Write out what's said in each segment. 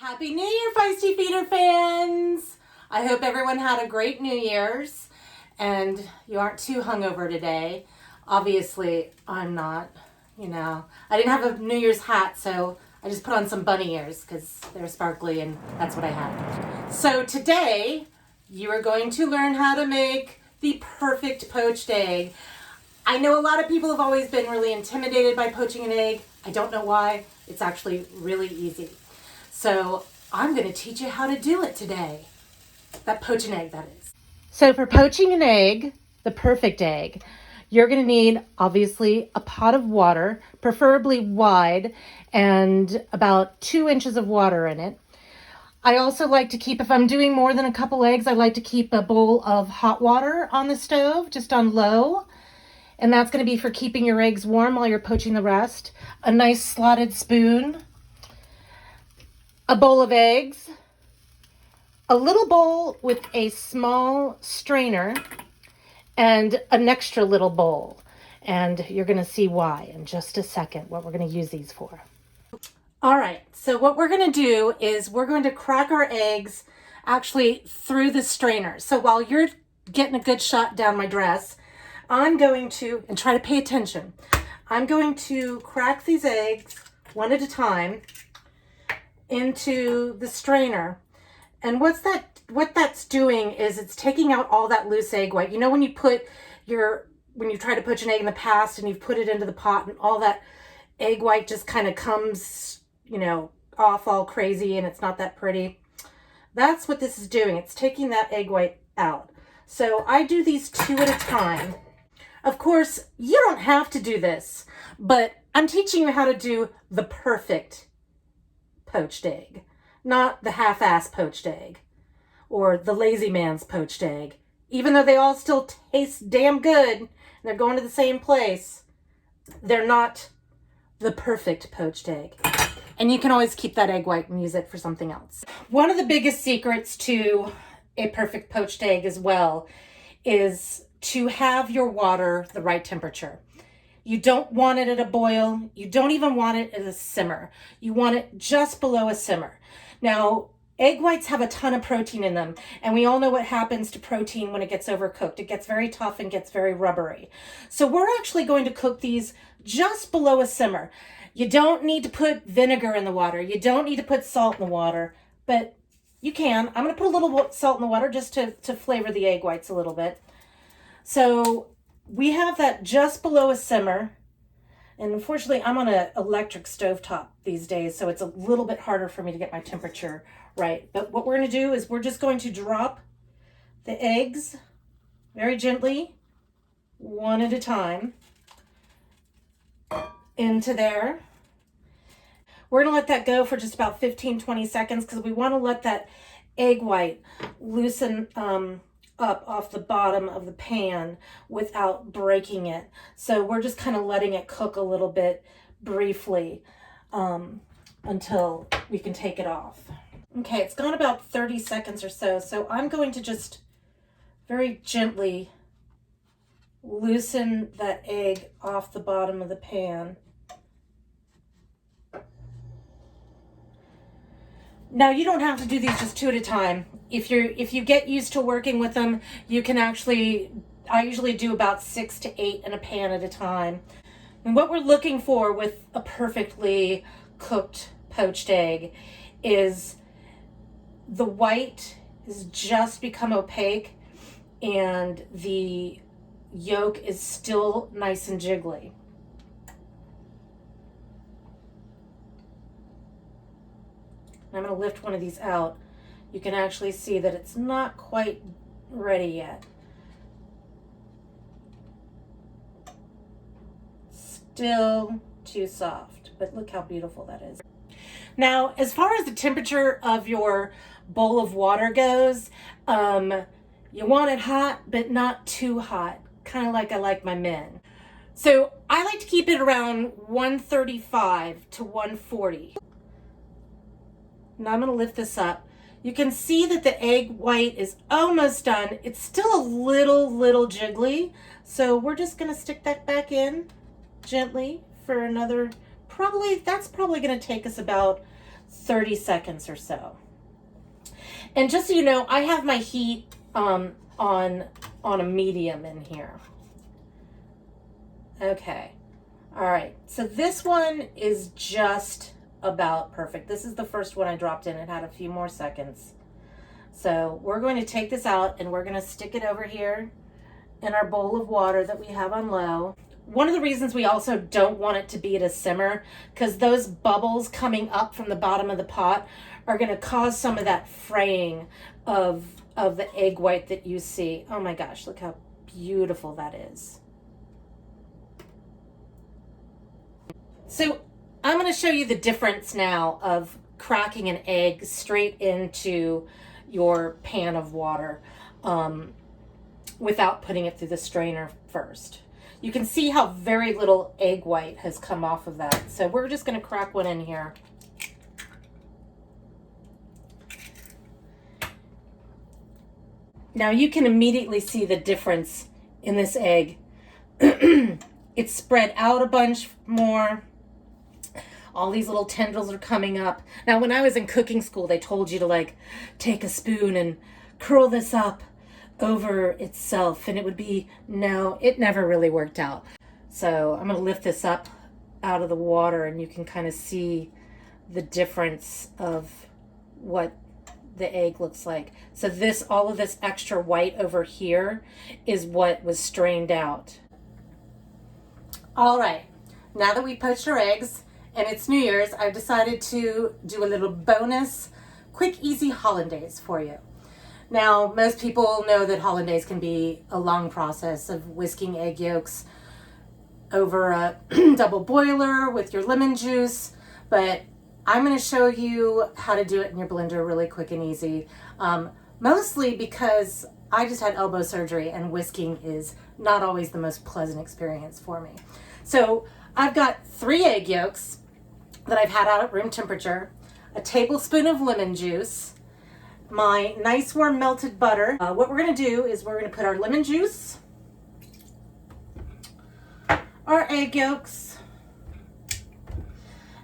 Happy New Year, Feisty Feeder fans! I hope everyone had a great New Year's and you aren't too hungover today. Obviously, I'm not, I didn't have a New Year's hat, so I just put on some bunny ears because they're sparkly and that's what I had. So today, you are going to learn how to make the perfect poached egg. I know a lot of people have always been really intimidated by poaching an egg. I don't know why. It's actually really easy. So I'm going to teach you how to do it today. That poach an egg, that is. So for poaching an egg, the perfect egg, you're going to need, obviously, a pot of water, preferably wide, and about 2 inches of water in it. I also like to keep, if I'm doing more than a couple eggs, I like to keep a bowl of hot water on the stove, just on low. And that's going to be for keeping your eggs warm while you're poaching the rest. A nice slotted spoon, a bowl of eggs, a little bowl with a small strainer, and an extra little bowl. And you're going to see why in just a second, what we're going to use these for. All right, so what we're going to do is we're going to crack our eggs actually through the strainer. So while you're getting a good shot down my dress, I'm going to, and try to pay attention, I'm going to crack these eggs one at a time into the strainer. And what that's doing is it's taking out all that loose egg white. You know when you when you try to poach an egg in the past and you've put it into the pot and all that egg white just kind of comes, off all crazy and it's not that pretty? That's what this is doing. It's taking that egg white out. So I do these 2 at a time. Of course, you don't have to do this, but I'm teaching you how to do the perfect poached egg, not the half-ass poached egg or the lazy man's poached egg. Even though they all still taste damn good and they're going to the same place, they're not the perfect poached egg. And you can always keep that egg white and use it for something else. One of the biggest secrets to a perfect poached egg as well is to have your water the right temperature. You don't want it at a boil. You don't even want it at a simmer. You want it just below a simmer. Now, egg whites have a ton of protein in them, and we all know what happens to protein when it gets overcooked. It gets very tough and gets very rubbery. So we're actually going to cook these just below a simmer. You don't need to put vinegar in the water. You don't need to put salt in the water, but you can. I'm going to put a little salt in the water just to flavor the egg whites a little bit. So we have that just below a simmer. And unfortunately, I'm on an electric stovetop these days, so it's a little bit harder for me to get my temperature right. But what we're going to do is we're just going to drop the eggs very gently, one at a time, into there. We're going to let that go for just about 15-20 seconds because we want to let that egg white loosen up off the bottom of the pan without breaking it. So we're just kind of letting it cook a little bit briefly until we can take it off. Okay, it's gone about 30 seconds or so. So I'm going to just very gently loosen that egg off the bottom of the pan. Now, you don't have to do these just 2 at a time. If you get used to working with them, you can actually, I usually do about 6 to 8 in a pan at a time. And what we're looking for with a perfectly cooked poached egg is the white has just become opaque and the yolk is still nice and jiggly. I'm going to lift one of these out. You can actually see that it's not quite ready yet. Still too soft, but look how beautiful that is. Now, as far as the temperature of your bowl of water goes, you want it hot, but not too hot, kind of like I like my men. So I like to keep it around 135 to 140. Now I'm going to lift this up. You can see that the egg white is almost done. It's still a little jiggly. So we're just going to stick that back in gently for another, that's probably going to take us about 30 seconds or so. And just so you know, I have my heat on a medium in here. Okay. All right. So this one is just about perfect. This is the first one I dropped in. It had a few more seconds. So we're going to take this out and we're going to stick it over here in our bowl of water that we have on low. One of the reasons we also don't want it to be at a simmer, because those bubbles coming up from the bottom of the pot are going to cause some of that fraying of the egg white that you see. Oh my gosh, look how beautiful that is. So I'm going to show you the difference now of cracking an egg straight into your pan of water without putting it through the strainer first. You can see how very little egg white has come off of that. So we're just going to crack one in here. Now you can immediately see the difference in this egg. It's spread out a bunch more. All these little tendrils are coming up. Now, when I was in cooking school, they told you to like take a spoon and curl this up over itself, and it would be, no, it never really worked out. So I'm going to lift this up out of the water and you can kind of see the difference of what the egg looks like. So this, all of this extra white over here is what was strained out. All right, now that we poached our eggs and it's New Year's, I've decided to do a little bonus quick, easy hollandaise for you. Now, most people know that hollandaise can be a long process of whisking egg yolks over a double boiler with your lemon juice, but I'm going to show you how to do it in your blender really quick and easy. Mostly because I just had elbow surgery and whisking is not always the most pleasant experience for me. So I've got 3 egg yolks that I've had out at room temperature, a tablespoon of lemon juice, my nice warm melted butter. What we're going to do is we're going to put our lemon juice, our egg yolks,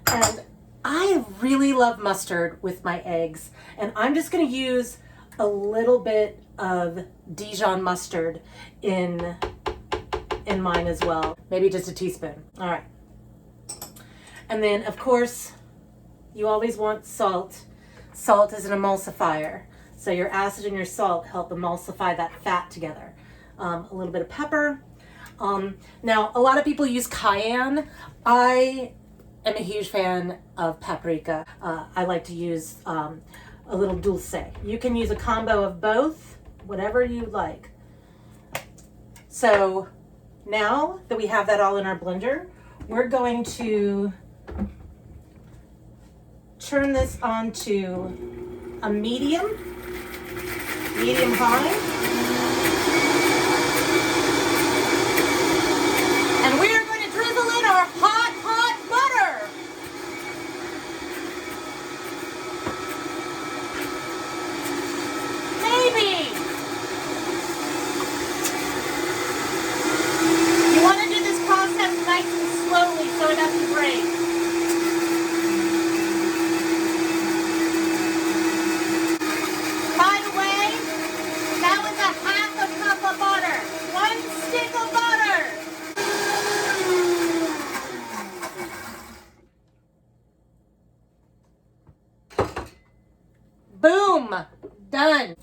and I really love mustard with my eggs, and I'm just going to use a little bit of Dijon mustard in mine as well. Maybe just a teaspoon. All right. And then, of course, you always want salt. Salt is an emulsifier. So your acid and your salt help emulsify that fat together. A little bit of pepper. Now, a lot of people use cayenne. I am a huge fan of paprika. I like to use a little dulce. You can use a combo of both, whatever you like. So now that we have that all in our blender, we're going to turn this onto a medium high. And we are going to drizzle in our hot butter. Maybe. You want to do this process nice and slowly so it doesn't break. Boom! Done.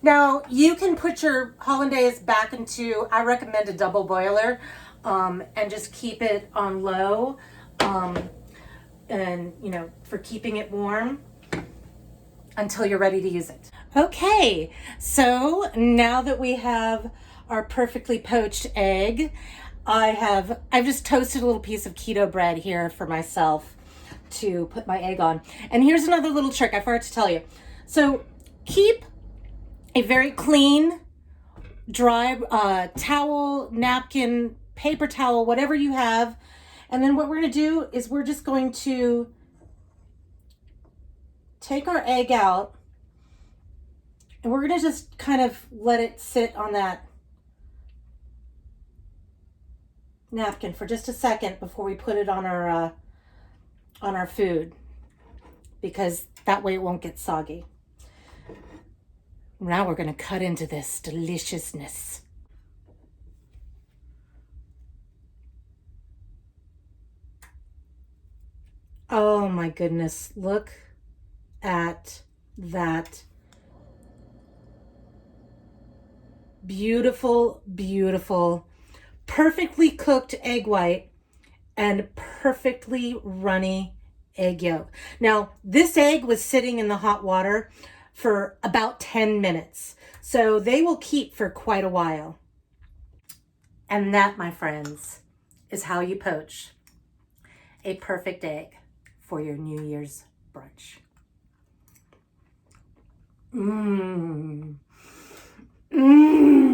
Now, you can put your hollandaise back into, I recommend a double boiler, and just keep it on low, and, you know, for keeping it warm until you're ready to use it. Okay, so now that we have our perfectly poached egg, I've just toasted a little piece of keto bread here for myself to put my egg on. And here's another little trick I forgot to tell you. So keep a very clean, dry towel, napkin, paper towel, whatever you have. And then what we're going to do is we're just going to take our egg out and we're going to just kind of let it sit on that napkin for just a second before we put it on our food. because that way it won't get soggy. Now we're going to cut into this deliciousness. Oh my goodness, look at that. Beautiful, beautiful, perfectly cooked egg white and perfectly runny egg yolk. Now, this egg was sitting in the hot water for about 10 minutes, so they will keep for quite a while. And that, my friends, is how you poach a perfect egg for your New Year's brunch. Mmm. Mmm.